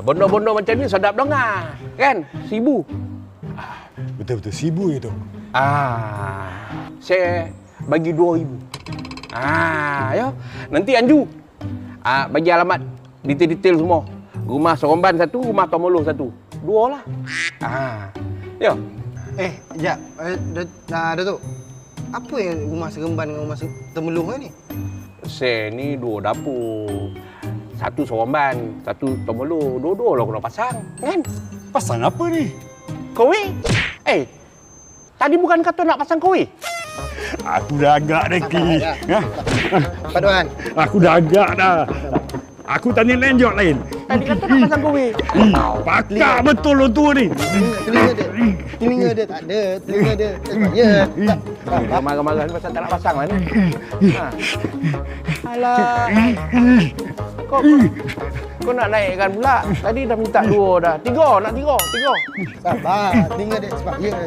Benda-benda macam ni sedap dengar, kan? Sibu. Betul-betul sibu itu. Saya bagi 2,000. Ya. Nanti Anju. Bagi alamat, detail-detail semua. Rumah Seremban satu, rumah Tomolo satu. 2 lah. Ya. Sekejap. Datuk. Apa yang rumah Seremban dengan rumah Temeloh ni? Saya ni 2 dapur. Satu Seremban, satu Tomolo. Dua-dua lah kena pasang, kan? Pasang apa ni? Kowe? Tadi bukan kata nak pasang kowe? Aku dah agak dah, Ki. Pak Tuan. Aku dah agak dah. Aku tanya lenjok lain. Tadi kata nak pasang kowe. Pakak betul lo tu ni. Telinga dia tak ada. Telinga dia. Ya. Marah-marah ni pasal tak nak pasang lah ni. Alah. Kau nak naikkan pula. Tadi dah minta 2 dah. 3, nak 3. Sabar. Telinga dia sebab ya.